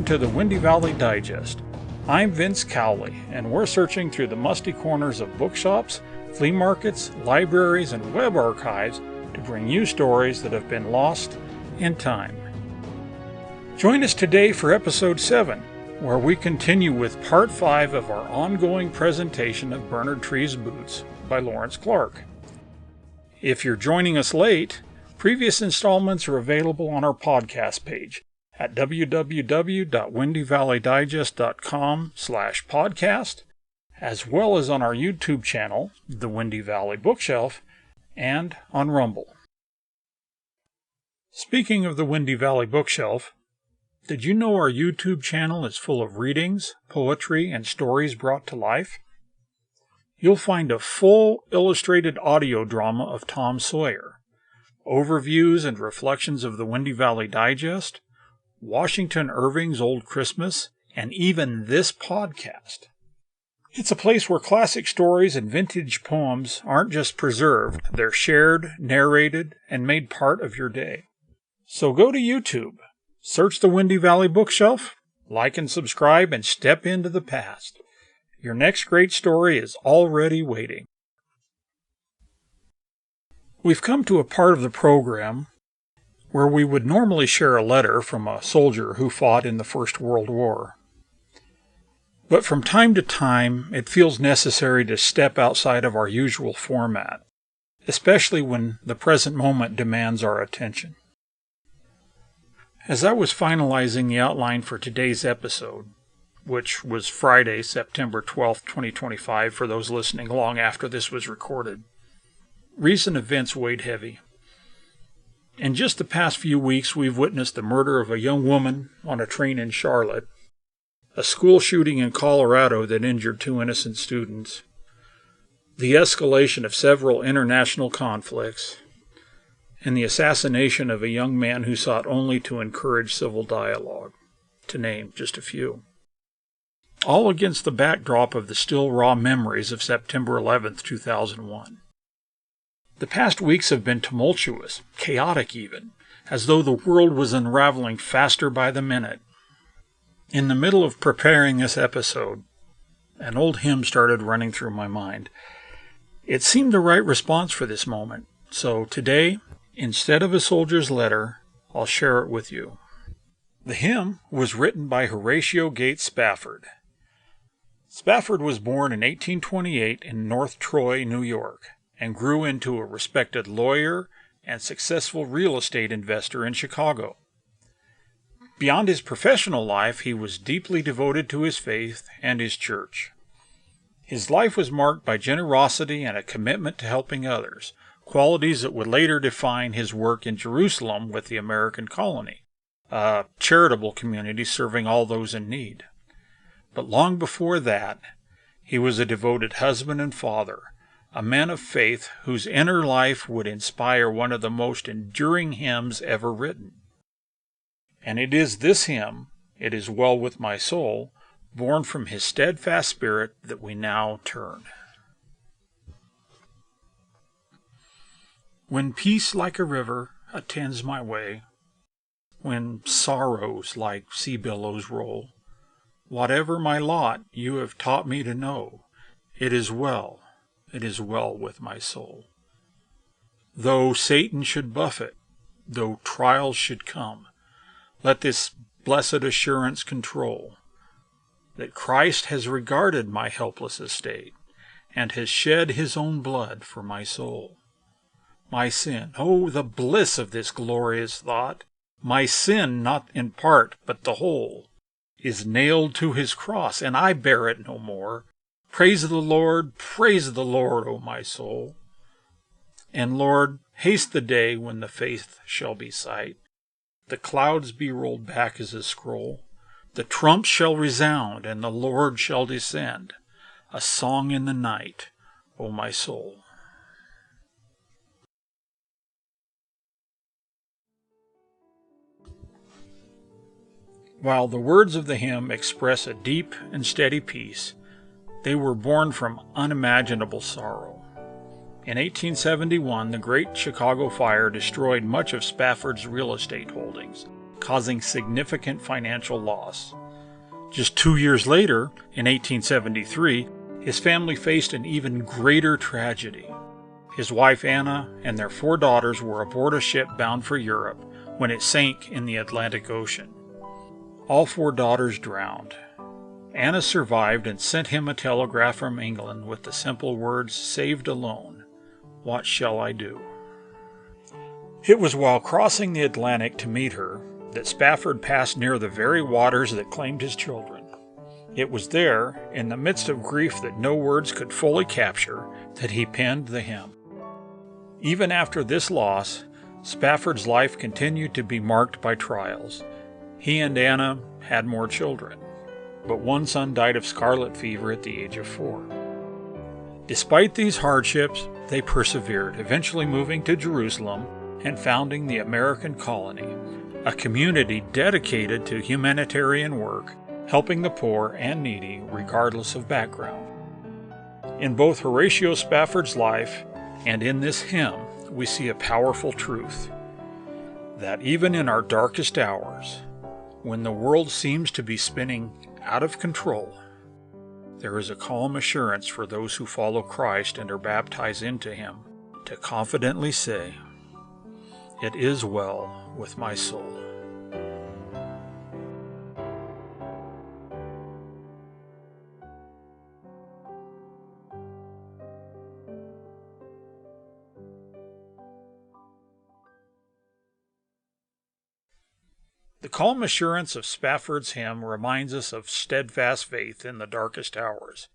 to the Windy Valley Digest. I'm Vince Cowley, and we're searching through the musty corners of bookshops, flea markets, libraries, and web archives to bring you stories that have been lost in time. Join us today for Episode 7, where we continue with Part 5 of our ongoing presentation of Bernard Treves Boots by Lawrence Clarke. If you're joining us late, previous installments are available on our podcast page at www.windyvalleydigest.com/podcast, as well as on our YouTube channel, The Windy Valley Bookshelf, and on Rumble. Speaking of the Windy Valley Bookshelf, did you know our YouTube channel is full of readings, poetry, and stories brought to life? You'll find a full illustrated audio drama of Tom Sawyer, overviews and reflections of the Windy Valley Digest, Washington Irving's Old Christmas, and even this podcast. It's a place where classic stories and vintage poems aren't just preserved, they're shared, narrated, and made part of your day. So go to YouTube, search the Windy Valley Bookshelf, like and subscribe, and step into the past. Your next great story is already waiting. We've come to a part of the program where we would normally share a letter from a soldier who fought in the First World War. But from time to time, it feels necessary to step outside of our usual format, especially when the present moment demands our attention. As I was finalizing the outline for today's episode, which was Friday, September 12th, 2025, for those listening long after this was recorded, recent events weighed heavy. In just the past few weeks, we've witnessed the murder of a young woman on a train in Charlotte, a school shooting in Colorado that injured 2 innocent students, the escalation of several international conflicts, and the assassination of a young man who sought only to encourage civil dialogue, to name just a few. All against the backdrop of the still raw memories of September 11th, 2001. The past weeks have been tumultuous, chaotic even, as though the world was unraveling faster by the minute. In the middle of preparing this episode, an old hymn started running through my mind. It seemed the right response for this moment, so today, instead of a soldier's letter, I'll share it with you. The hymn was written by Horatio Spafford. Spafford was born in 1828 in North Troy, New York, and grew into a respected lawyer and successful real estate investor in Chicago. Beyond his professional life, he was deeply devoted to his faith and his church. His life was marked by generosity and a commitment to helping others, qualities that would later define his work in Jerusalem with the American Colony, a charitable community serving all those in need. But long before that, he was a devoted husband and father, a man of faith whose inner life would inspire one of the most enduring hymns ever written. And it is this hymn, "It Is Well With My Soul," born from his steadfast spirit, that we now turn. When peace like a river attends my way, when sorrows like sea billows roll, whatever my lot you have taught me to know, it is well with my soul. Though Satan should buffet, though trials should come, let this blessed assurance control, that Christ has regarded my helpless estate, and has shed his own blood for my soul. My sin, oh, the bliss of this glorious thought, my sin, not in part, but the whole, is nailed to his cross, and I bear it no more. Praise the Lord, O my soul. And Lord, haste the day when the faith shall be sight, the clouds be rolled back as a scroll, the trumps shall resound, and the Lord shall descend, a song in the night, O my soul. While the words of the hymn express a deep and steady peace, they were born from unimaginable sorrow. In 1871, the Great Chicago Fire destroyed much of Spafford's real estate holdings, causing significant financial loss. Just 2 years later, in 1873, his family faced an even greater tragedy. His wife Anna and their 4 daughters were aboard a ship bound for Europe when it sank in the Atlantic Ocean. All 4 daughters drowned. Anna survived and sent him a telegram from England with the simple words, "Saved alone. What shall I do?" It was while crossing the Atlantic to meet her that Spafford passed near the very waters that claimed his children. It was there, in the midst of grief that no words could fully capture, that he penned the hymn. Even after this loss, Spafford's life continued to be marked by trials. He and Anna had more children, but one son died of scarlet fever at the age of 4. Despite these hardships, they persevered, eventually moving to Jerusalem and founding the American Colony, a community dedicated to humanitarian work, helping the poor and needy regardless of background. In both Horatio Spafford's life and in this hymn, we see a powerful truth, that even in our darkest hours, when the world seems to be spinning out of control, there is a calm assurance for those who follow Christ and are baptized into Him to confidently say, "It is well with my soul." The calm assurance of Spafford's hymn reminds us of steadfast faith in the darkest hours.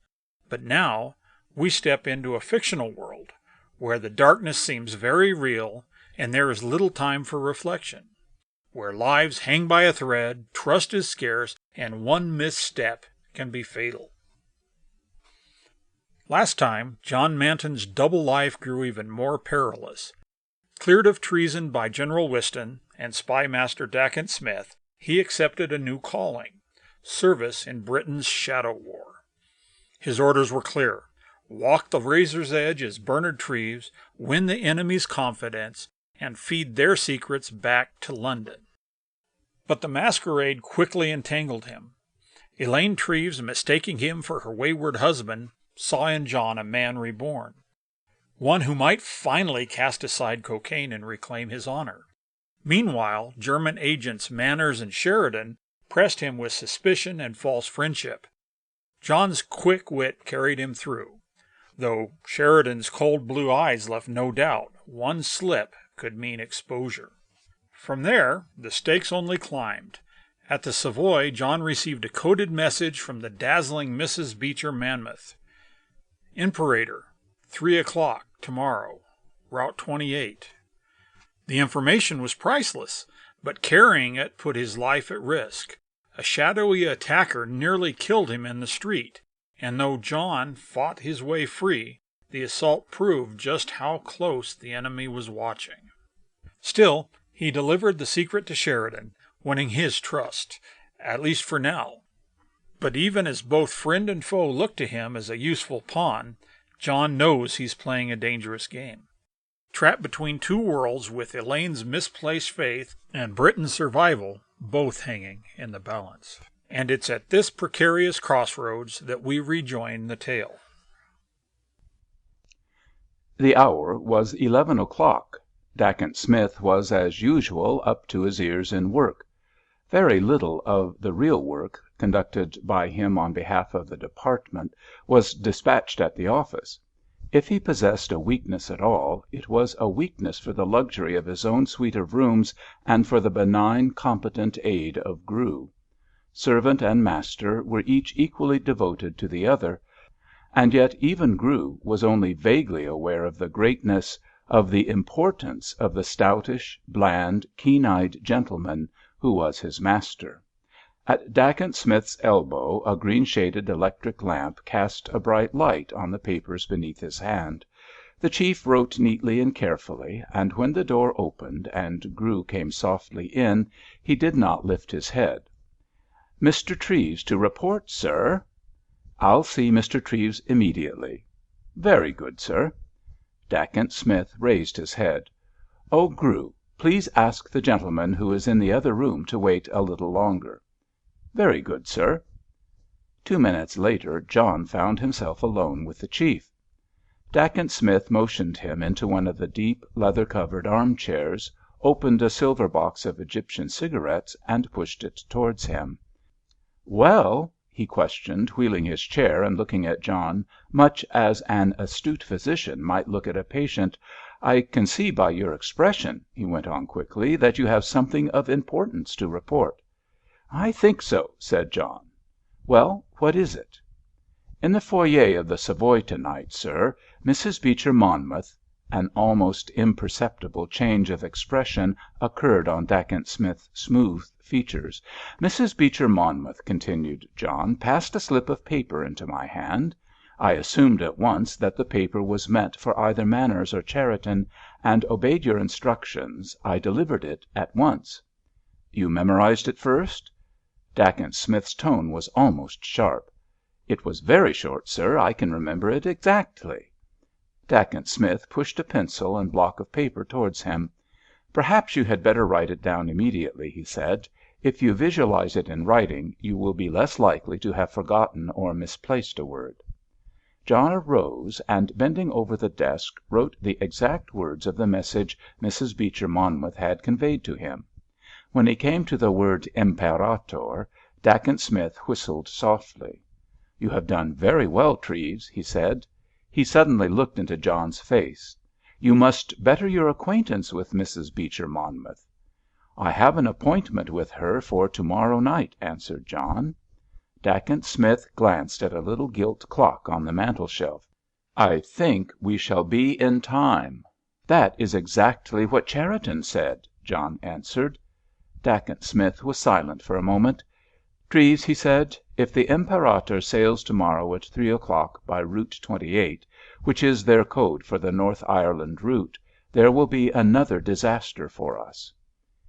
But now we step into a fictional world where the darkness seems very real and there is little time for reflection, where lives hang by a thread, trust is scarce, and one misstep can be fatal. Last time, John Manton's double life grew even more perilous. Cleared of treason by General Whiston and spy master Dacent Smith, he accepted a new calling, service in Britain's shadow war. His orders were clear: walk the razor's edge as Bernard Treves, win the enemy's confidence, and feed their secrets back to London. But the masquerade quickly entangled him. Elaine Treves, mistaking him for her wayward husband, saw in John a man reborn, one who might finally cast aside cocaine and reclaim his honor. Meanwhile, German agents Manners and Sheridan pressed him with suspicion and false friendship. John's quick wit carried him through, though Sheridan's cold blue eyes left no doubt one slip could mean exposure. From there, the stakes only climbed. At the Savoy, John received a coded message from the dazzling Mrs. Beecher Monmouth. Imperator, 3 o'clock tomorrow, Route 28. The information was priceless, but carrying it put his life at risk. A shadowy attacker nearly killed him in the street, and though John fought his way free, the assault proved just how close the enemy was watching. Still, he delivered the secret to Sheridan, winning his trust, at least for now. But even as both friend and foe look to him as a useful pawn, John knows he's playing a dangerous game. Trapped between two worlds with Elaine's misplaced faith and Britain's survival both hanging in the balance. And it's at this precarious crossroads that we rejoin the tale. The hour was 11 o'clock. Dacent Smith was, as usual, up to his ears in work. Very little of the real work, conducted by him on behalf of the department, was dispatched at the office. If he possessed a weakness at all, it was a weakness for the luxury of his own suite of rooms and for the benign, competent aid of Grew. Servant and master were each equally devoted to the other, and yet even Grew was only vaguely aware of the greatness, of the importance of the stoutish, bland, keen-eyed gentleman who was his master. At Dacent Smith's elbow a green-shaded electric lamp cast a bright light on the papers beneath his hand. The chief wrote neatly and carefully, and when the door opened and Grew came softly in, he did not lift his head. "Mr. Treves to report, sir." "I'll see Mr. Treves immediately." "Very good, sir." Dacent Smith raised his head. "Oh, Grew, Please ask the gentleman who is in the other room to wait a little longer." "Very good, sir." 2 minutes later John found himself alone with the Chief. Dacent Smith motioned him into one of the deep, leather-covered arm-chairs, opened a silver box of Egyptian cigarettes, and pushed it towards him. "Well?" he questioned, wheeling his chair and looking at John much as an astute physician might look at a patient. "I can see by your expression," he went on quickly, "that you have something of importance to report." "I think so," said John. "Well, what is it?" "In the foyer of the Savoy to night, sir, Mrs. Beecher Monmouth——" An almost imperceptible change of expression occurred on Dacent Smith's smooth features. "Mrs. Beecher Monmouth," continued John, "passed a slip of paper into my hand. I assumed at once that the paper was meant for either Manners or Cherriton, and obeyed your instructions. I delivered it at once." "You memorised it first?" Dacent Smith's tone was almost sharp. "It was very short, sir. I can remember it exactly." Dacent Smith pushed a pencil and block of paper towards him. "Perhaps you had better write it down immediately," he said. "If you visualise it in writing, you will be less likely to have forgotten or misplaced a word." John arose, and bending over the desk, wrote the exact words of the message Mrs. Beecher Monmouth had conveyed to him. When he came to the word Imperator, Dacent Smith whistled softly. "You have done very well, Treves," he said. He suddenly looked into John's face. "You must better your acquaintance with Mrs. Beecher Monmouth." "I have an appointment with her for to morrow night," answered John. Dacent Smith glanced at a little gilt clock on the mantelshelf. "I think we shall be in time." "That is exactly what Cherriton said," John answered. Dacent Smith was silent for a moment. "Treves," he said, "if the Imperator sails to morrow at 3 o'clock by Route 28, which is their code for the North Ireland route, there will be another disaster for us."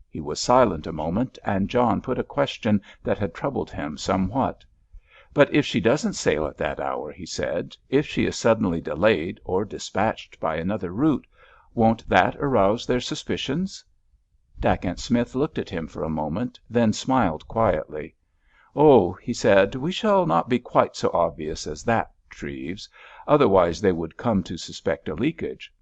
He was silent a moment, and John put a question that had troubled him somewhat. "But if she doesn't sail at that hour," he said, "if she is suddenly delayed or dispatched by another route, won't that arouse their suspicions?" Dacent Smith looked at him for a moment, then smiled quietly. "Oh," he said, "we shall not be quite so obvious as that, Treves. Otherwise they would come to suspect a leakage.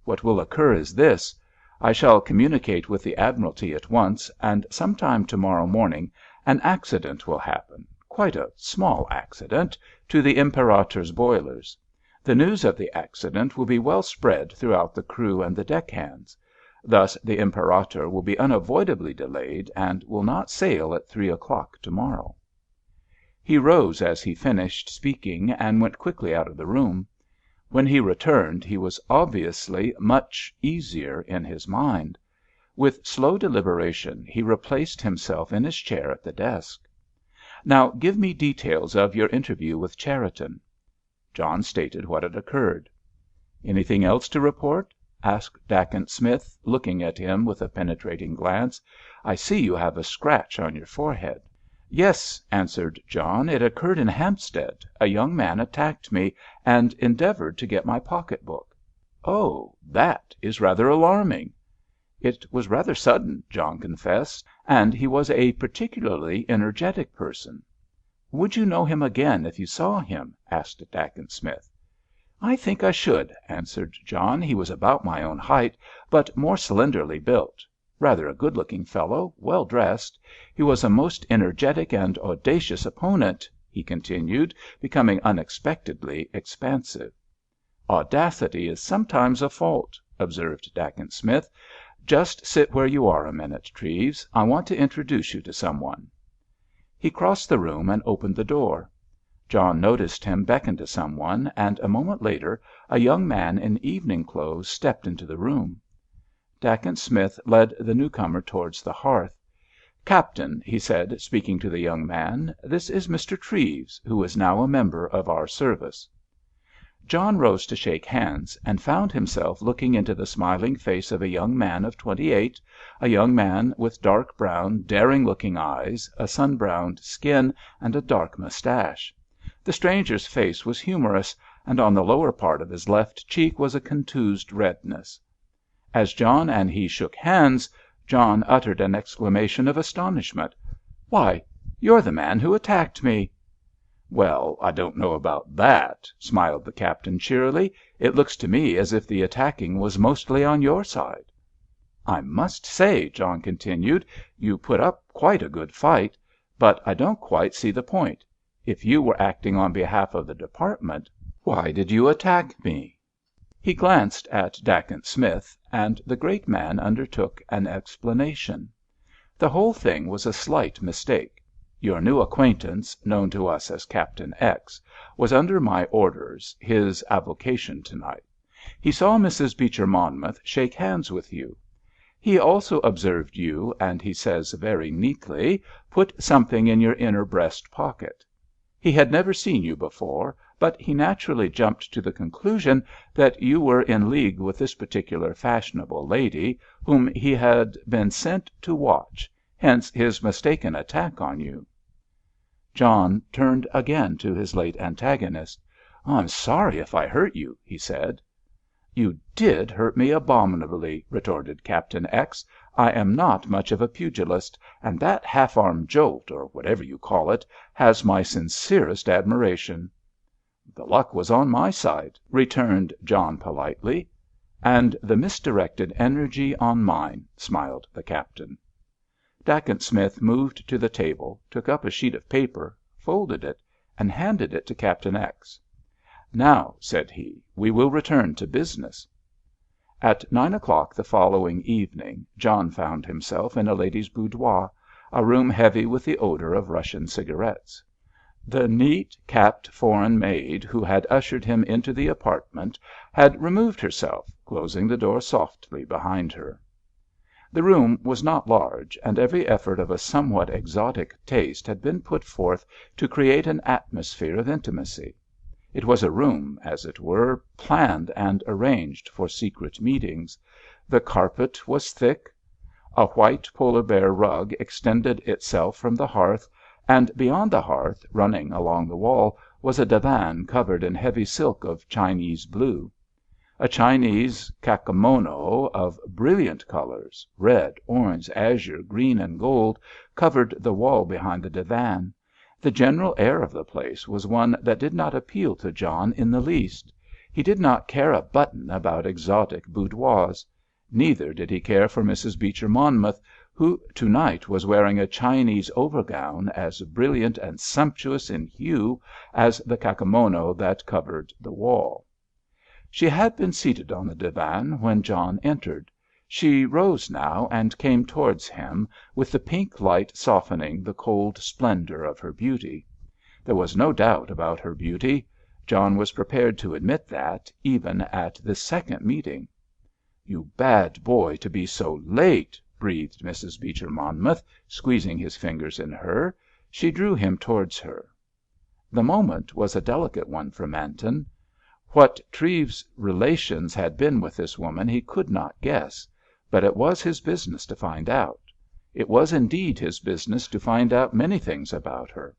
What will occur is this. I shall communicate with the Admiralty at once, and sometime to morrow morning an accident will happen, quite a small accident, to the Imperator's boilers. The news of the accident will be well spread throughout the crew and the deckhands. Thus the Imperator will be unavoidably delayed, and will not sail at 3 o'clock to morrow." He rose as he finished speaking and went quickly out of the room. When he returned he was obviously much easier in his mind. With slow deliberation he replaced himself in his chair at the desk. "Now give me details of your interview with Cherriton." John stated what had occurred. "Anything else to report?" asked Dacent Smith, looking at him with a penetrating glance. "I see you have a scratch on your forehead." "Yes," answered John. "It occurred in Hampstead. A young man attacked me, and endeavoured to get my pocket book." "Oh, that is rather alarming." "It was rather sudden," John confessed, "and he was a particularly energetic person." "Would you know him again if you saw him?" asked Dacent Smith. "I think I should," answered John. "He was about my own height, but more slenderly built. Rather a good-looking fellow, well dressed. He was a most energetic and audacious opponent," he continued, becoming unexpectedly expansive. "Audacity is sometimes a fault," observed Dacent Smith. "Just sit where you are a minute, Treves. I want to introduce you to some one." He crossed the room and opened the door. John noticed him beckon to some one, and a moment later a young man in evening clothes stepped into the room. Dacent Smith led the newcomer towards the hearth. "Captain," he said, speaking to the young man, "this is Mr. Treves, who is now a member of our service." John rose to shake hands, and found himself looking into the smiling face of a young man of 28, a young man with dark brown, daring-looking eyes, a sun-browned skin, and a dark moustache. The stranger's face was humorous, and on the lower part of his left cheek was a contused redness. As John and he shook hands, John uttered an exclamation of astonishment. "Why, you're the man who attacked me!" "Well, I don't know about that," smiled the Captain cheerily. "It looks to me as if the attacking was mostly on your side." "I must say," John continued, "you put up quite a good fight. But I don't quite see the point. If you were acting on behalf of the Department, why did you attack me?" He glanced at Dacent Smith, and the great man undertook an explanation. "The whole thing was a slight mistake. Your new acquaintance, known to us as Captain X, was under my orders, his avocation to-night. He saw Mrs. Beecher Monmouth shake hands with you. He also observed you, and he says very neatly, put something in your inner breast pocket. He had never seen you before, but he naturally jumped to the conclusion that you were in league with this particular fashionable lady, whom he had been sent to watch, hence his mistaken attack on you." John turned again to his late antagonist. "I'm sorry if I hurt you," he said. "You did hurt me abominably," retorted Captain X. "I am not much of a pugilist, and that half-arm jolt, or whatever you call it, has my sincerest admiration." "The luck was on my side," returned John politely. "And the misdirected energy on mine," smiled the Captain. Dacent Smith moved to the table, took up a sheet of paper, folded it, and handed it to Captain X. "Now," said he, "we will return to business." At 9 o'clock the following evening John found himself in a lady's boudoir, a room heavy with the odour of Russian cigarettes. The neat, capped foreign maid who had ushered him into the apartment had removed herself, closing the door softly behind her. The room was not large, and every effort of a somewhat exotic taste had been put forth to create an atmosphere of intimacy. It was a room, as it were, planned and arranged for secret meetings. The carpet was thick. A white polar bear rug extended itself from the hearth, and beyond the hearth, running along the wall, was a divan covered in heavy silk of Chinese blue. A Chinese kakemono of brilliant colours—red, orange, azure, green, and gold—covered the wall behind the divan. The general air of the place was one that did not appeal to John in the least. He did not care a button about exotic boudoirs. Neither did he care for Mrs. Beecher Monmouth, who to-night was wearing a Chinese overgown as brilliant and sumptuous in hue as the kakemono that covered the wall. She had been seated on the divan when John entered. She rose now and came towards him, with the pink light softening the cold splendour of her beauty. There was no doubt about her beauty. John was prepared to admit that, even at this second meeting. "You bad boy to be so late," breathed Mrs. Beecher Monmouth, squeezing his fingers in her. She drew him towards her. The moment was a delicate one for Manton. What Treves's relations had been with this woman he could not guess, but it was his business to find out. It was indeed his business to find out many things about her.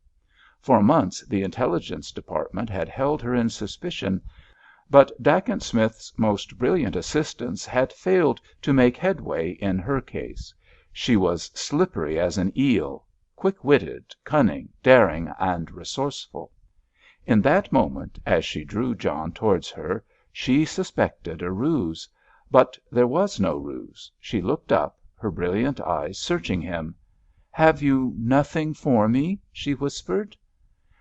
For months the Intelligence Department had held her in suspicion, but Dacent Smith's most brilliant assistants had failed to make headway in her case. She was slippery as an eel, quick-witted, cunning, daring, and resourceful. In that moment, as she drew John towards her, she suspected a ruse. But there was no ruse. She looked up, her brilliant eyes searching him. "Have you nothing for me?" she whispered.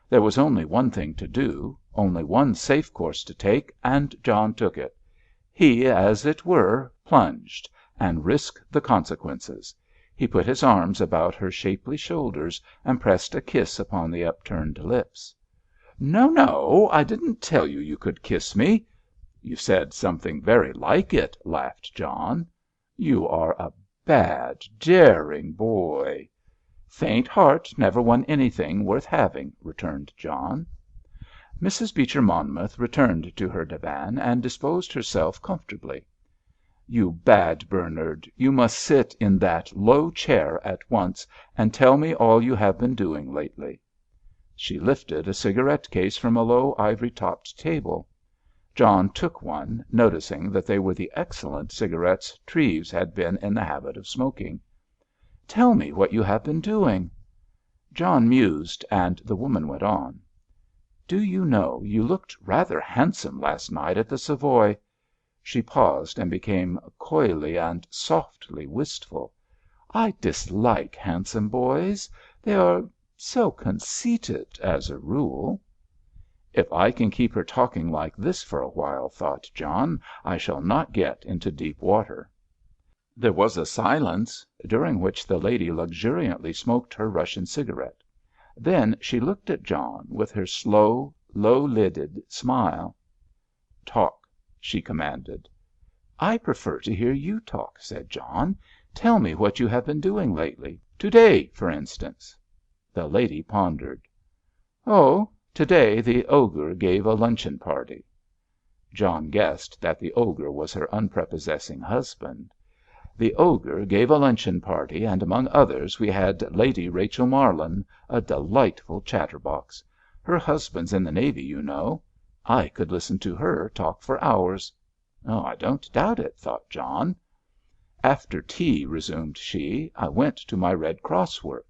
There was only one thing to do, only one safe course to take, and John took it. He, as it were, plunged, and risked the consequences. He put his arms about her shapely shoulders and pressed a kiss upon the upturned lips. "No, no, I didn't tell you you could kiss me." "You said something very like it," laughed John. "You are a bad, daring boy." "Faint heart never won anything worth having," returned John. Mrs. Beecher Monmouth returned to her divan and disposed herself comfortably. "You bad Bernard, you must sit in that low chair at once and tell me all you have been doing lately." She lifted a cigarette case from a low ivory topped table. John took one, noticing that they were the excellent cigarettes Treves had been in the habit of smoking. "Tell me what you have been doing." John mused, and the woman went on. "Do you know, you looked rather handsome last night at the Savoy." She paused and became coyly and softly wistful. "I dislike handsome boys. They are so conceited, as a rule." "If I can keep her talking like this for a while," thought John, "I shall not get into deep water." There was a silence, during which the lady luxuriantly smoked her Russian cigarette. Then she looked at John with her slow, low‐lidded smile. "Talk," she commanded. "I prefer to hear you talk," said John. "Tell me what you have been doing lately. To‐day, for instance." The lady pondered. "Oh, to‐day the Ogre gave a luncheon party." John guessed that the Ogre was her unprepossessing husband. "The Ogre gave a luncheon party, and among others we had Lady Rachel Marlin, a delightful chatterbox. Her husband's in the Navy, you know. I could listen to her talk for hours." "I don't doubt it," thought John. "After tea," resumed she, "I went to my Red Cross work."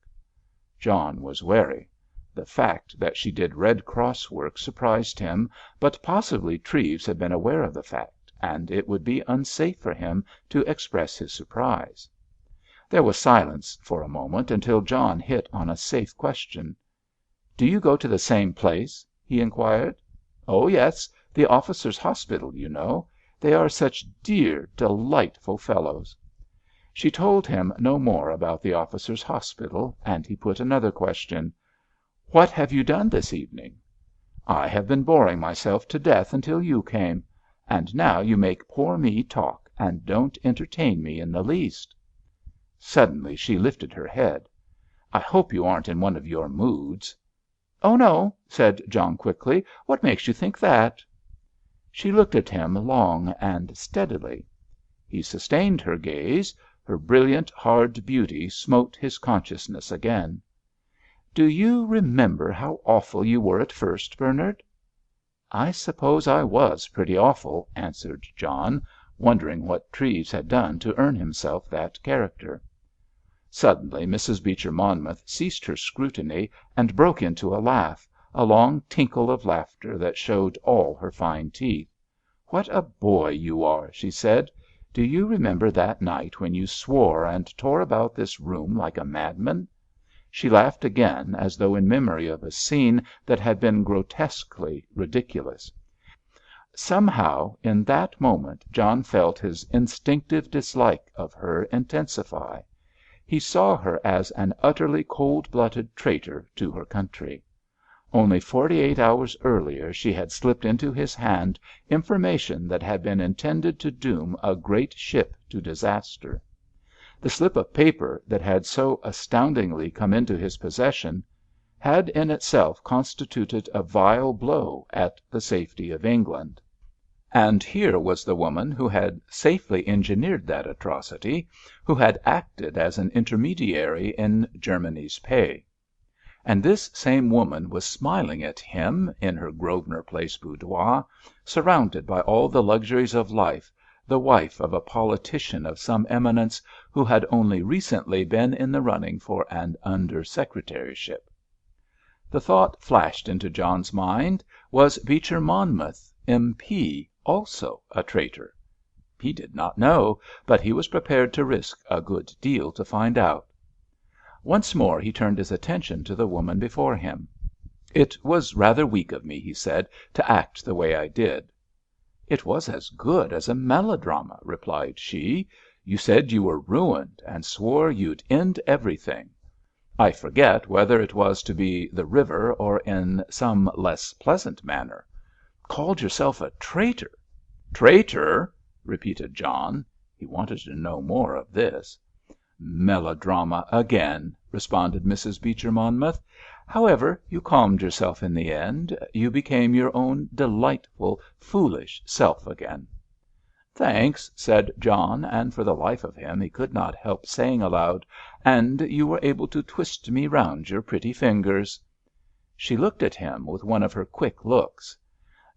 John was wary. The fact that she did Red Cross work surprised him, but possibly Treves had been aware of the fact, and it would be unsafe for him to express his surprise. There was silence for a moment, until John hit on a safe question. "Do you go to the same place?" he inquired. "Oh, yes, the Officers' Hospital, you know. They are such dear, delightful fellows." She told him no more about the Officers' Hospital, and he put another question. "What have you done this evening?" "I have been boring myself to death until you came. And now you make poor me talk, and don't entertain me in the least." Suddenly she lifted her head. "I hope you aren't in one of your moods." "Oh, no," said John quickly. "What makes you think that?" She looked at him long and steadily. He sustained her gaze. Her brilliant, hard beauty smote his consciousness again. "Do you remember how awful you were at first, Bernard?" "I suppose I was pretty awful," answered John, wondering what Treves had done to earn himself that character. Suddenly Mrs. Beecher Monmouth ceased her scrutiny and broke into a laugh, a long tinkle of laughter that showed all her fine teeth. "What a boy you are!" she said. "Do you remember that night when you swore and tore about this room like a madman?" She laughed again, as though in memory of a scene that had been grotesquely ridiculous. Somehow, in that moment, John felt his instinctive dislike of her intensify. He saw her as an utterly cold-blooded traitor to her country. Only 48 hours earlier she had slipped into his hand information that had been intended to doom a great ship to disaster. The slip of paper that had so astoundingly come into his possession had in itself constituted a vile blow at the safety of England. And here was the woman who had safely engineered that atrocity, who had acted as an intermediary in Germany's pay. And this same woman was smiling at him in her Grosvenor Place boudoir, surrounded by all the luxuries of life, the wife of a politician of some eminence who had only recently been in the running for an under-secretaryship. The thought flashed into John's mind, was Beecher Monmouth, M.P., also a traitor? He did not know, but he was prepared to risk a good deal to find out. Once more he turned his attention to the woman before him. "It was rather weak of me," he said, "to act the way I did." "It was as good as a melodrama," replied she. "You said you were ruined, and swore you'd end everything. I forget whether it was to be the river or in some less pleasant manner. Called yourself a traitor." "Traitor?" repeated John. He wanted to know more of this. "Melodrama again," responded Mrs. Beecher Monmouth. "However, you calmed yourself in the end. You became your own delightful, foolish self again." "Thanks," said John, and for the life of him he could not help saying aloud, "and you were able to twist me round your pretty fingers." She looked at him with one of her quick looks.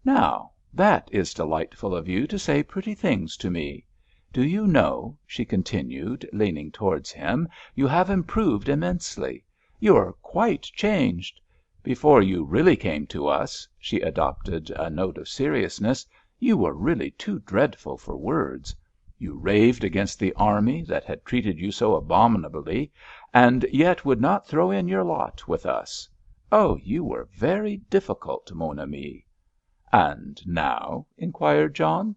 "Now, "That is delightful of you to say pretty things to me. Do you know," she continued, leaning towards him, "you have improved immensely. You are quite changed. Before you really came to us," she adopted a note of seriousness, "you were really too dreadful for words. You raved against the army that had treated you so abominably, and yet would not throw in your lot with us. Oh, you were very difficult, mon ami." "And now?" inquired John.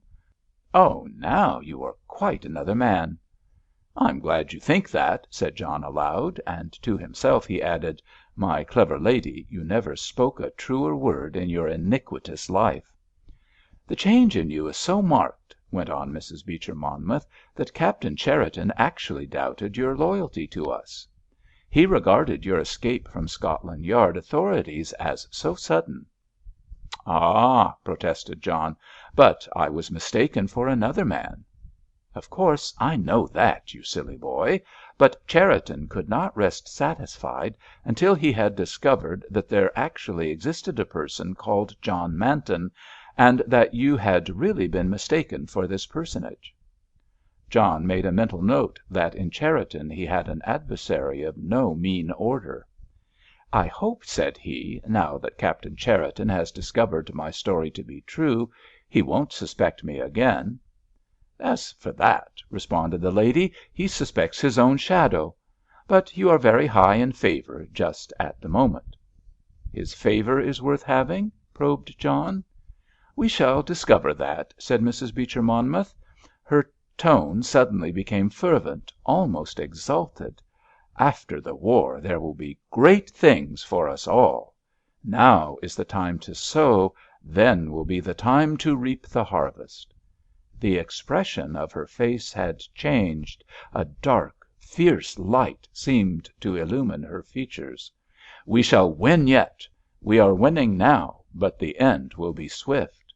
"Oh, now you are quite another man." "I'm glad you think that," said John aloud, and to himself he added, "My clever lady, you never spoke a truer word in your iniquitous life." "The change in you is so marked," went on Mrs. Beecher Monmouth, "that Captain Cherriton actually doubted your loyalty to us. He regarded your escape from Scotland Yard authorities as so sudden." "Ah," protested John, "but I was mistaken for another man." "Of course I know that, you silly boy. But Cherriton could not rest satisfied until he had discovered that there actually existed a person called John Manton, and that you had really been mistaken for this personage." John made a mental note that in Cherriton he had an adversary of no mean order. "I hope," said he, "now that Captain Cherriton has discovered my story to be true, he won't suspect me again." "As for that," responded the lady, "he suspects his own shadow. But you are very high in favour just at the moment." "His favour is worth having?" probed John. "We shall discover that," said Mrs. Beecher Monmouth. Her tone suddenly became fervent, almost exalted. "After the war there will be great things for us all. Now is the time to sow, then will be the time to reap the harvest." The expression of her face had changed. A dark, fierce light seemed to illumine her features. "We shall win yet. We are winning now, but the end will be swift."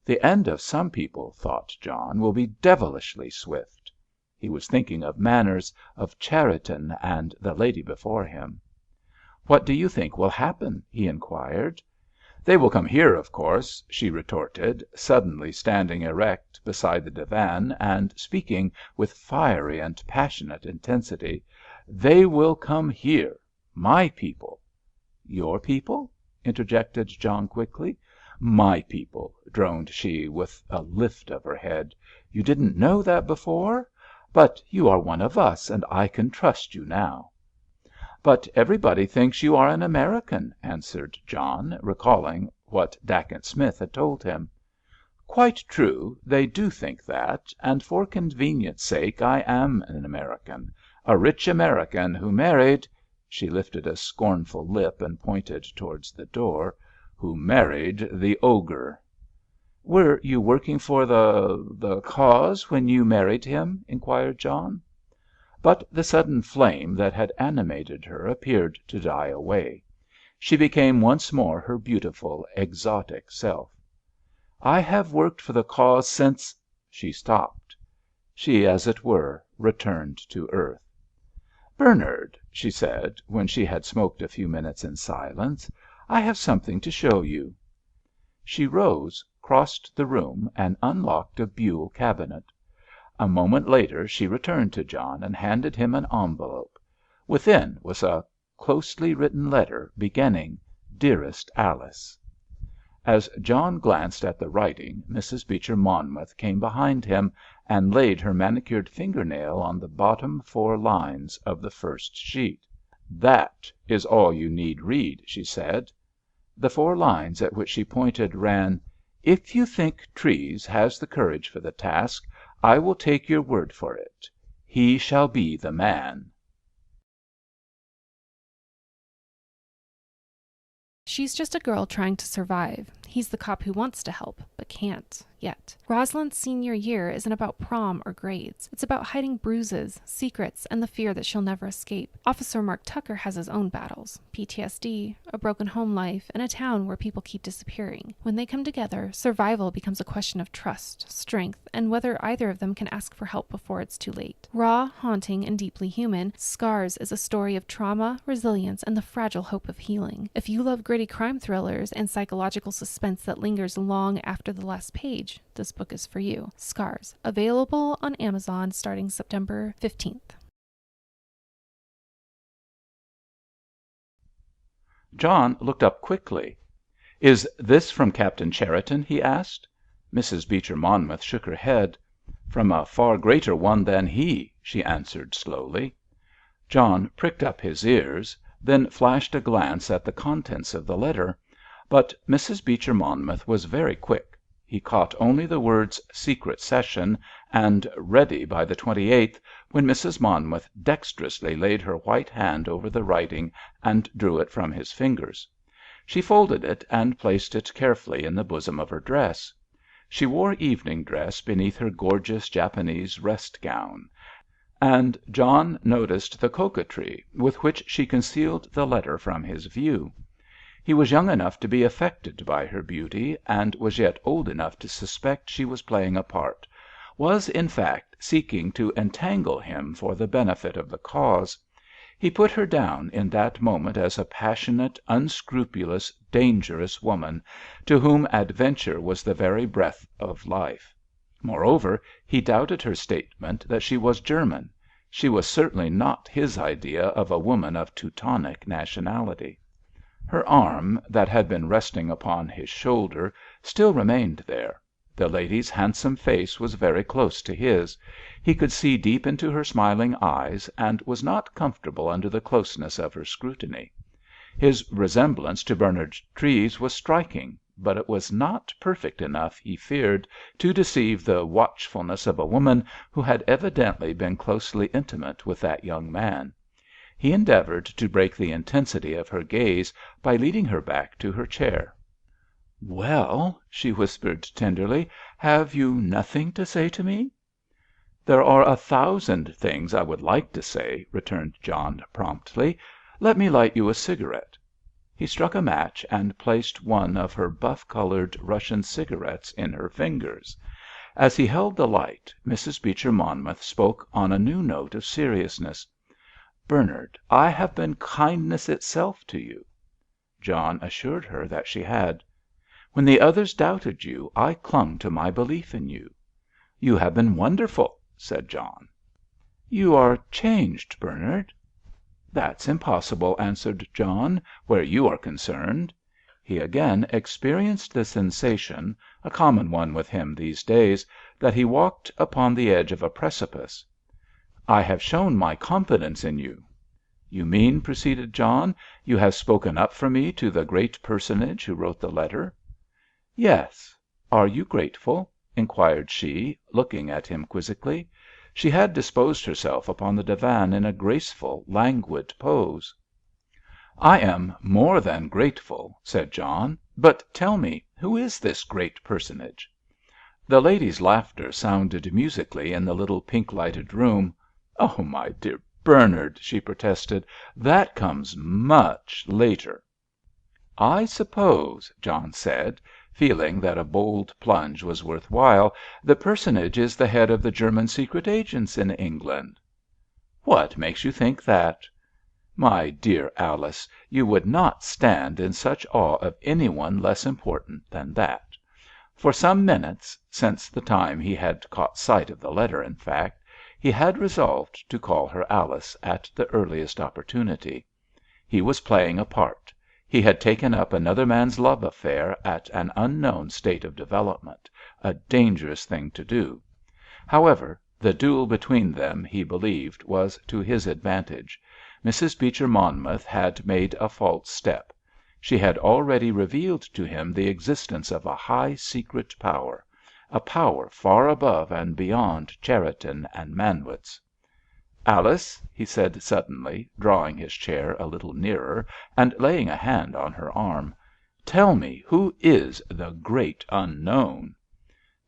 "The end of some people," thought John, "will be devilishly swift." He was thinking of Manners, of Cherriton, and the lady before him. "What do you think will happen?" he inquired. "They will come here, of course," she retorted, suddenly standing erect beside the divan and speaking with fiery and passionate intensity. "They will come here. My people." "Your people?" interjected John quickly. "My people," droned she, with a lift of her head. "You didn't know that before? But you are one of us, and I can trust you now." "But everybody thinks you are an American," answered John, recalling what Dacent Smith had told him. "Quite true, they do think that, and for convenience' sake I am an American—a rich American who married—" she lifted a scornful lip and pointed towards the door—"who married the Ogre." "Were you working for the cause when you married him?" inquired John. But the sudden flame that had animated her appeared to die away. She became once more her beautiful, exotic self. "I have worked for the cause since—" She stopped. She, as it were, returned to earth. "Bernard," she said, when she had smoked a few minutes in silence, "I have something to show you." She rose, crossed the room, and unlocked a buhl cabinet. A moment later she returned to John and handed him an envelope. Within was a closely written letter beginning, "Dearest Alice." As John glanced at the writing, Mrs. Beecher Monmouth came behind him and laid her manicured finger nail on the bottom 4 lines of the first sheet. "That is all you need read," she said. The 4 lines at which she pointed ran: "If you think Treves has the courage for the task, I will take your word for it. He shall be the man." She's just a girl trying to survive. He's the cop who wants to help, but can't. yet. Rosalind's senior year isn't about prom or grades. It's about hiding bruises, secrets, and the fear that she'll never escape. Officer Mark Tucker has his own battles. PTSD, a broken home life, and a town where people keep disappearing. When they come together, survival becomes a question of trust, strength, and whether either of them can ask for help before it's too late. Raw, haunting, and deeply human, Scars is a story of trauma, resilience, and the fragile hope of healing. If you love gritty crime thrillers and psychological suspense that lingers long after the last page, this book is for you. Scars, available on Amazon starting September 15th. John looked up quickly. "Is this from Captain Cheriton?" he asked. Mrs. Beecher Monmouth shook her head. "From a far greater one than he," she answered slowly. John pricked up his ears, then flashed a glance at the contents of the letter. But Mrs. Beecher Monmouth was very quick. He caught only the words "secret session" and "ready by the 28th," when Mrs. Monmouth dexterously laid her white hand over the writing and drew it from his fingers. She folded it and placed it carefully in the bosom of her dress. She wore evening dress beneath her gorgeous Japanese rest gown, and John noticed the coquetry with which she concealed the letter from his view. He was young enough to be affected by her beauty, and was yet old enough to suspect she was playing a part, was, in fact, seeking to entangle him for the benefit of the cause. He put her down in that moment as a passionate, unscrupulous, dangerous woman, to whom adventure was the very breath of life. Moreover, he doubted her statement that she was German. She was certainly not his idea of a woman of Teutonic nationality. Her arm, that had been resting upon his shoulder, still remained there. The lady's handsome face was very close to his. He could see deep into her smiling eyes, and was not comfortable under the closeness of her scrutiny. His resemblance to Bernard Treves was striking, but it was not perfect enough, he feared, to deceive the watchfulness of a woman who had evidently been closely intimate with that young man. He endeavoured to break the intensity of her gaze by leading her back to her chair. "Well," she whispered tenderly, "have you nothing to say to me?" "There are 1,000 things I would like to say," returned John promptly. "Let me light you a cigarette." He struck a match and placed one of her buff-coloured Russian cigarettes in her fingers. As he held the light, Mrs. Beecher Monmouth spoke on a new note of seriousness. "Bernard, I have been kindness itself to you." John assured her that she had. "When the others doubted you, I clung to my belief in you." "You have been wonderful," said John. "You are changed, Bernard." "That's impossible," answered John, "where you are concerned." He again experienced the sensation, a common one with him these days, that he walked upon the edge of a precipice. "I have shown my confidence in you." "You mean," proceeded John, "you have spoken up for me to the great personage who wrote the letter?" "Yes. Are you grateful?" inquired she, looking at him quizzically. She had disposed herself upon the divan in a graceful, languid pose. "I am more than grateful," said John. "But tell me, who is this great personage?" The lady's laughter sounded musically in the little pink-lighted room. "Oh, my dear Bernard," she protested, "that comes much later." "I suppose," John said, feeling that a bold plunge was worth while, "the personage is the head of the German secret agents in England." "What makes you think that?" "My dear Alice, you would not stand in such awe of any one less important than that." For some minutes, since the time he had caught sight of the letter, in fact, he had resolved to call her Alice at the earliest opportunity. He was playing a part. He had taken up another man's love affair at an unknown state of development, a dangerous thing to do. However, the duel between them, he believed, was to his advantage. Mrs. Beecher Monmouth had made a false step. She had already revealed to him the existence of a high secret power, a power far above and beyond Cheriton and Manwitz. "Alice," he said suddenly, drawing his chair a little nearer and laying a hand on her arm, "tell me who is the Great Unknown?"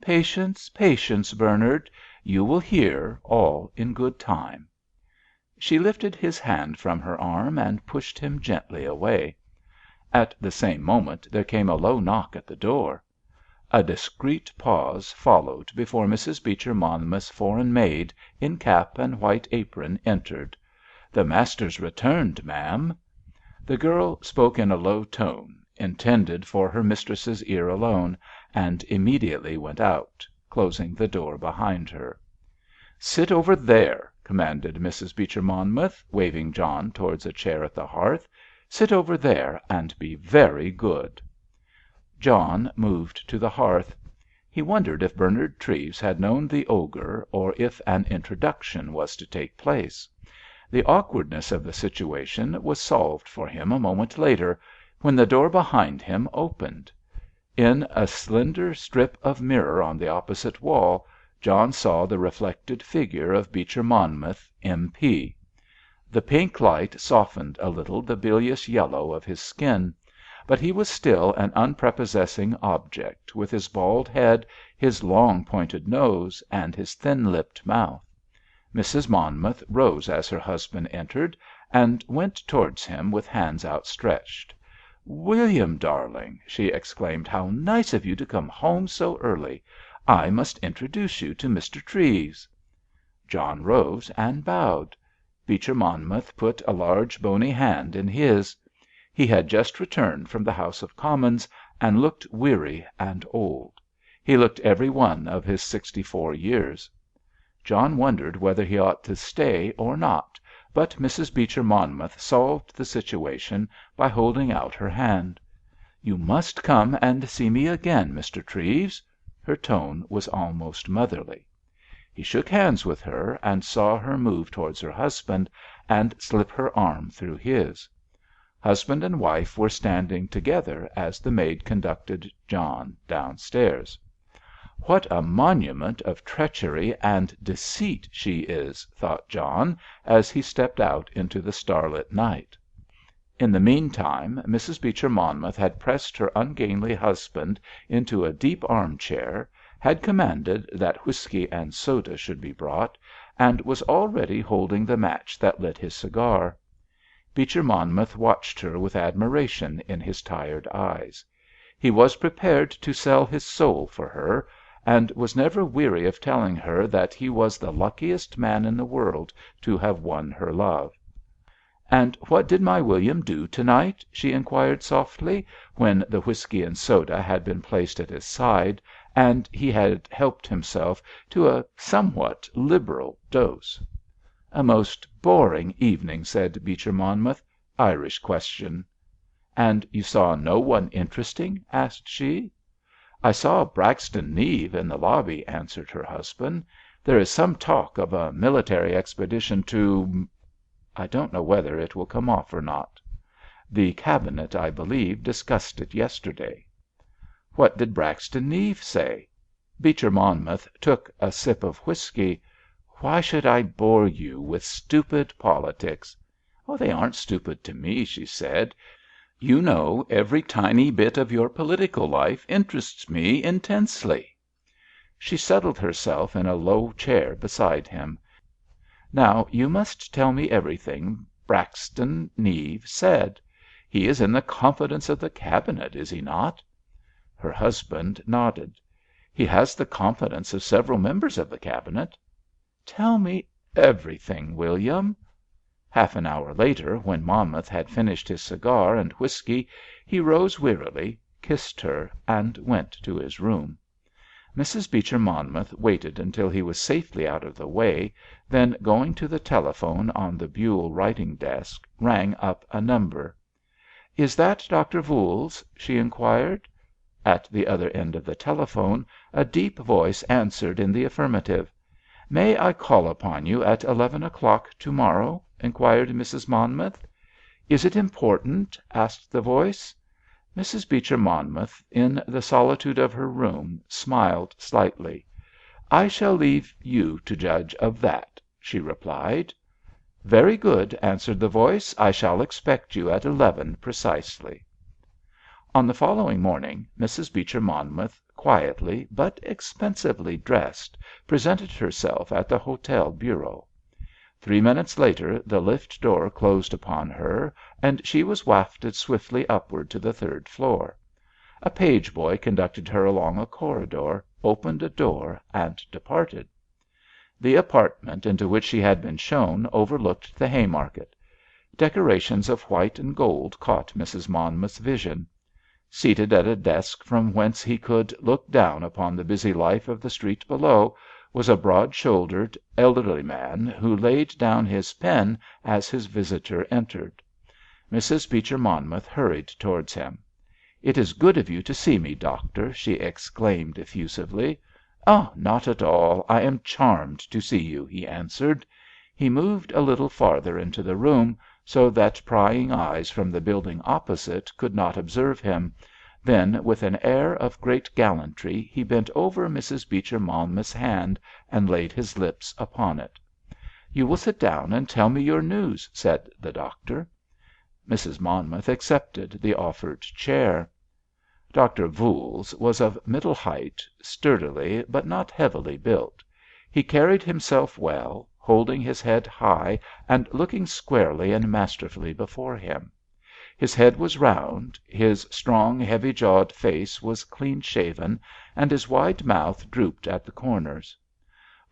Patience, patience, Bernard. You will hear all in good time." She lifted his hand from her arm and pushed him gently away. At the same moment there came a low knock at the door. A discreet pause followed before Mrs. Beecher Monmouth's foreign maid, in cap and white apron, entered. "The master's returned, ma'am." The girl spoke in a low tone, intended for her mistress's ear alone, and immediately went out, closing the door behind her. "Sit over there," commanded Mrs. Beecher Monmouth, waving John towards a chair at the hearth. "Sit over there and be very good." John moved to the hearth. He wondered if Bernard Treves had known the ogre, or if an introduction was to take place. The awkwardness of the situation was solved for him a moment later, when the door behind him opened. In a slender strip of mirror on the opposite wall, John saw the reflected figure of Beecher Monmouth, M.P. The pink light softened a little the bilious yellow of his skin, but he was still an unprepossessing object, with his bald head, his long pointed nose, and his thin-lipped mouth. Mrs. Monmouth rose as her husband entered, and went towards him with hands outstretched. "William, darling," she exclaimed, "how nice of you to come home so early! I must introduce you to Mr. Treves." John rose and bowed. Beecher Monmouth put a large bony hand in his. He had just returned from the House of Commons, and looked weary and old. He looked every one of his 64 years. John wondered whether he ought to stay or not, but Mrs. Beecher Monmouth solved the situation by holding out her hand. "You must come and see me again, Mr. Treves." Her tone was almost motherly. He shook hands with her, and saw her move towards her husband, and slip her arm through his. Husband and wife were standing together as the maid conducted John downstairs. "What a monument of treachery and deceit she is!" thought John, as he stepped out into the starlit night. In the meantime, Mrs. Beecher Monmouth had pressed her ungainly husband into a deep arm chair, had commanded that whisky and soda should be brought, and was already holding the match that lit his cigar. Beecher Monmouth watched her with admiration in his tired eyes. He was prepared to sell his soul for her, and was never weary of telling her that he was the luckiest man in the world to have won her love. "And what did my William do to night?" she inquired softly, when the whisky and soda had been placed at his side, and he had helped himself to a somewhat liberal dose. "A most boring evening," said Beecher Monmouth. "Irish question." "And you saw no one interesting?" asked she. "I saw Braxton Neve in the lobby," answered her husband. "There is some talk of a military expedition to—I don't know whether it will come off or not. The Cabinet, I believe, discussed it yesterday." "What did Braxton Neve say?" Beecher Monmouth took a sip of whisky. "Why should I bore you with stupid politics?" "They aren't stupid to me," she said. "You know every tiny bit of your political life interests me intensely." She settled herself in a low chair beside him. "Now you must tell me everything Braxton Neve said. He is in the confidence of the Cabinet, is he not?" Her husband nodded. "He has the confidence of several members of the Cabinet." "Tell me everything, William." Half an hour later, when Monmouth had finished his cigar and whisky, he rose wearily, kissed her, and went to his room. Mrs. Beecher Monmouth waited until he was safely out of the way, then going to the telephone on the buhl writing desk, rang up a number. "Is that Dr. Voules?" she inquired. At the other end of the telephone a deep voice answered in the affirmative. "May I call upon you at 11 o'clock to morrow?" inquired Mrs. Monmouth. "Is it important?" asked the voice. Mrs. Beecher Monmouth, in the solitude of her room, smiled slightly. "I shall leave you to judge of that," she replied. "Very good," answered the voice. "I shall expect you at 11 precisely." On the following morning Mrs. Beecher Monmouth, quietly but expensively dressed, presented herself at the hotel bureau. 3 minutes later the lift door closed upon her, and she was wafted swiftly upward to the 3rd floor. A page boy conducted her along a corridor, opened a door, and departed. The apartment into which she had been shown overlooked the Haymarket. Decorations of white and gold caught Mrs. Monmouth's vision. Seated at a desk from whence he could look down upon the busy life of the street below, was a broad-shouldered, elderly man who laid down his pen as his visitor entered. Mrs. Beecher Monmouth hurried towards him. "It is good of you to see me, doctor," she exclaimed effusively. "Oh, not at all. I am charmed to see you," he answered. He moved a little farther into the room, so that prying eyes from the building opposite could not observe him. Then, with an air of great gallantry, he bent over Mrs. Beecher Monmouth's hand and laid his lips upon it. "You will sit down and tell me your news," said the doctor. Mrs. Monmouth accepted the offered chair. Dr. Voules was of middle height, sturdily but not heavily built. He carried himself well, holding his head high and looking squarely and masterfully before him. His head was round, his strong, heavy-jawed face was clean-shaven, and his wide mouth drooped at the corners.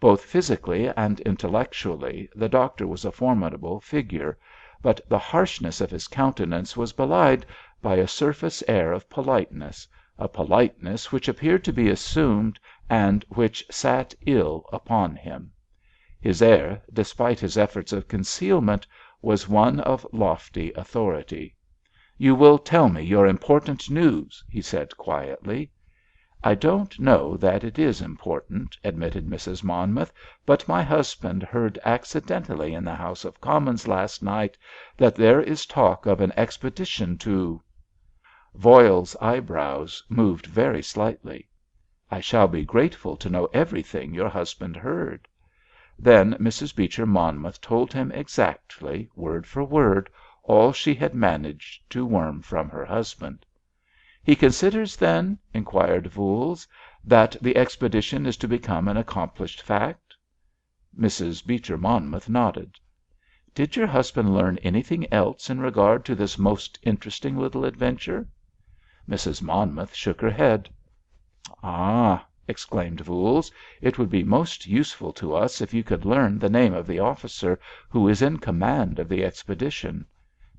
Both physically and intellectually the doctor was a formidable figure, but the harshness of his countenance was belied by a surface air of politeness, a politeness which appeared to be assumed and which sat ill upon him. His air, despite his efforts of concealment, was one of lofty authority. "You will tell me your important news," he said quietly. "I don't know that it is important," admitted Mrs. Monmouth, "but my husband heard accidentally in the House of Commons last night that there is talk of an expedition to—" Voiles's eyebrows moved very slightly. "I shall be grateful to know everything your husband heard." Then Mrs. Beecher Monmouth told him exactly, word for word, all she had managed to worm from her husband. "He considers, then," inquired Voules, "that the expedition is to become an accomplished fact?" Mrs. Beecher Monmouth nodded. "Did your husband learn anything else in regard to this most interesting little adventure?" Mrs. Monmouth shook her head. "Ah!" exclaimed Voules. "It would be most useful to us if you could learn the name of the officer who is in command of the expedition.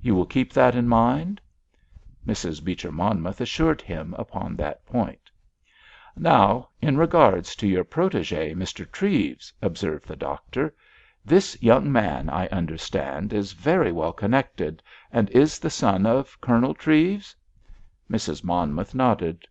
You will keep that in mind?" Mrs. Beecher Monmouth assured him upon that point. "Now, in regard to your protégé, Mr. Treves," observed the doctor. "This young man, I understand, is very well connected, and is the son of Colonel Treves?" Mrs. Monmouth nodded.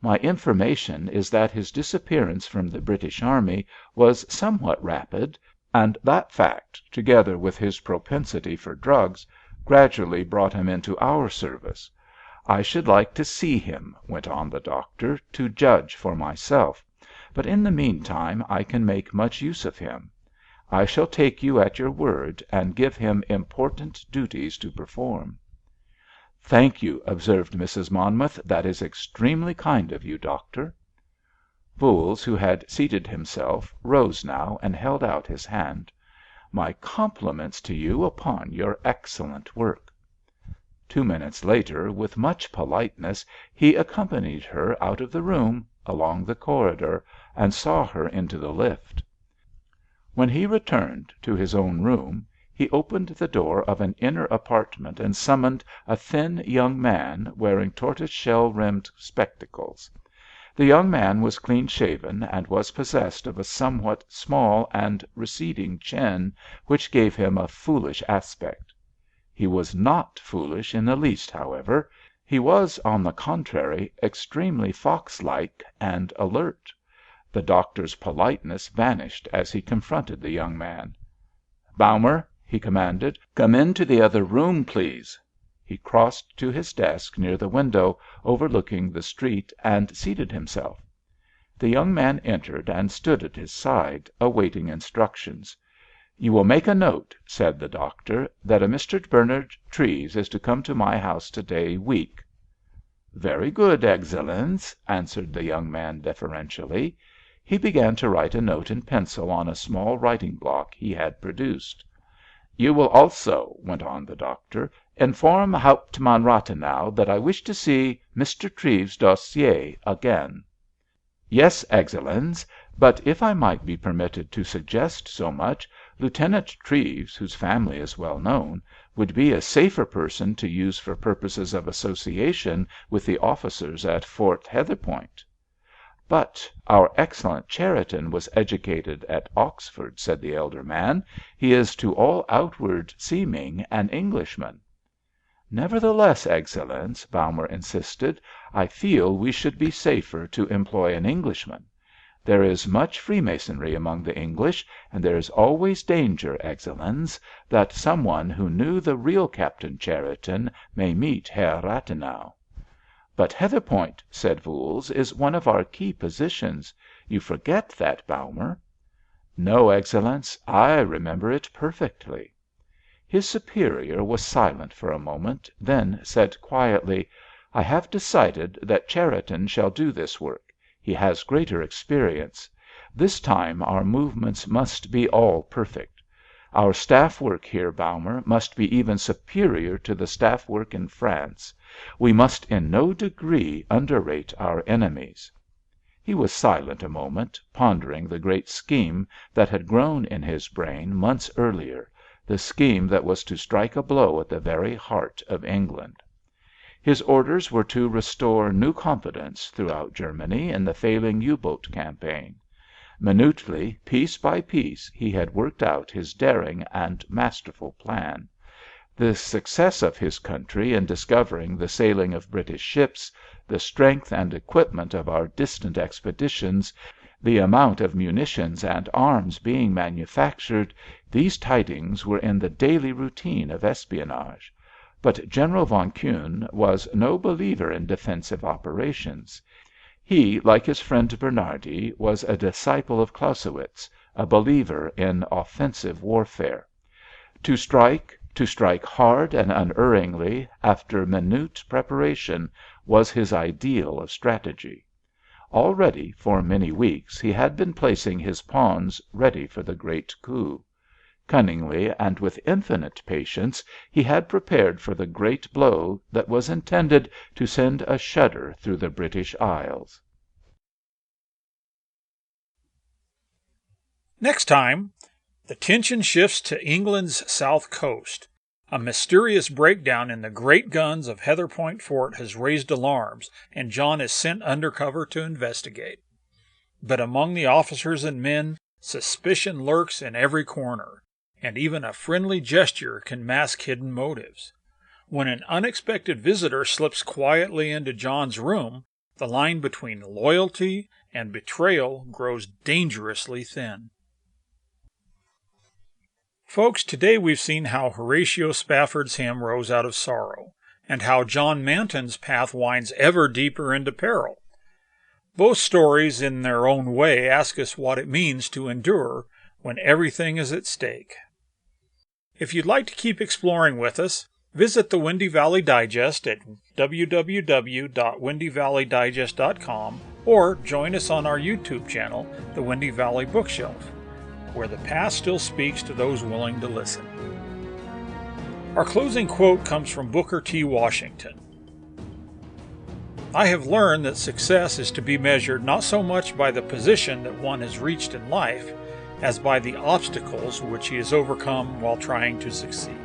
"My information is that his disappearance from the British Army was somewhat rapid, and that fact, together with his propensity for drugs, gradually brought him into our service. I should like to see him," went on the doctor, "to judge for myself, but in the meantime I can make much use of him. I shall take you at your word and give him important duties to perform." "Thank you," observed Mrs. Monmouth. "That is extremely kind of you, doctor." Voules, who had seated himself, rose now and held out his hand. "My compliments to you upon your excellent work." 2 minutes later, with much politeness, he accompanied her out of the room, along the corridor, and saw her into the lift. When he returned to his own room, he opened the door of an inner apartment and summoned a thin young man, wearing tortoise-shell rimmed spectacles. The young man was clean shaven, and was possessed of a somewhat small and receding chin, which gave him a foolish aspect. He was not foolish in the least, however. He was, on the contrary, extremely fox-like and alert. The doctor's politeness vanished as he confronted the young man. "Baumer," he commanded, "come into the other room, please." He crossed to his desk near the window, overlooking the street, and seated himself. The young man entered and stood at his side, awaiting instructions. "You will make a note," said the doctor, "that a Mr. Bernard Treves is to come to my house to day week." Very good, Excellenz, answered the young man deferentially. He began to write a note in pencil on a small writing block he had produced. You will also, went on the doctor, inform Hauptmann Rathenau that I wish to see Mr. Treves' dossier again. Yes, Excellenz, but if I might be permitted to suggest so much, Lieutenant Treves, whose family is well known, would be a safer person to use for purposes of association with the officers at Fort Heatherpoint. But our excellent Cheriton was educated at Oxford, said the elder man. He is to all outward seeming an Englishman. Nevertheless, Excellenz, Baumer insisted, I feel we should be safer to employ an Englishman. There is much Freemasonry among the English, and there is always danger, Excellenz, that some one who knew the real Captain Cheriton may meet Herr Rathenau. But Heatherpoint, said Voules, is one of our key positions. You forget that, Baumer. No, Excellenz, I remember it perfectly. His superior was silent for a moment, then said quietly, I have decided that Cheriton shall do this work. He has greater experience. This time our movements must be all perfect. Our staff work here, Baumer, must be even superior to the staff work in France. We must in no degree underrate our enemies. He was silent a moment, pondering the great scheme that had grown in his brain months earlier, the scheme that was to strike a blow at the very heart of England. His orders were to restore new confidence throughout Germany in the failing U-boat campaign. Minutely, piece by piece, he had worked out his daring and masterful plan. The success of his country in discovering the sailing of British ships, the strength and equipment of our distant expeditions, the amount of munitions and arms being manufactured, these tidings were in the daily routine of espionage. But General von Kuhne was no believer in defensive operations. He, like his friend Bernhardi, was a disciple of Clausewitz, a believer in offensive warfare. To strike hard and unerringly, after minute preparation, was his ideal of strategy. Already, for many weeks, he had been placing his pawns ready for the great coup. Cunningly and with infinite patience he had prepared for the great blow that was intended to send a shudder through the British Isles. Next time, the tension shifts to England's south coast. A mysterious breakdown in the great guns of Heatherpoint Fort has raised alarms, and John is sent undercover to investigate. But among the officers and men, suspicion lurks in every corner, and even a friendly gesture can mask hidden motives. When an unexpected visitor slips quietly into John's room, the line between loyalty and betrayal grows dangerously thin. Folks, today we've seen how Horatio Spafford's hymn rose out of sorrow, and how John Manton's path winds ever deeper into peril. Both stories, in their own way, ask us what it means to endure when everything is at stake. If you'd like to keep exploring with us, visit the Windy Valley Digest at www.windyvalleydigest.com or join us on our YouTube channel, The Windy Valley Bookshelf, where the past still speaks to those willing to listen. Our closing quote comes from Booker T. Washington. I have learned that success is to be measured not so much by the position that one has reached in life, as by the obstacles which he has overcome while trying to succeed.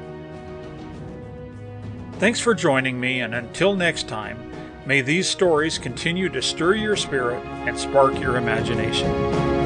Thanks for joining me, and until next time, may these stories continue to stir your spirit and spark your imagination.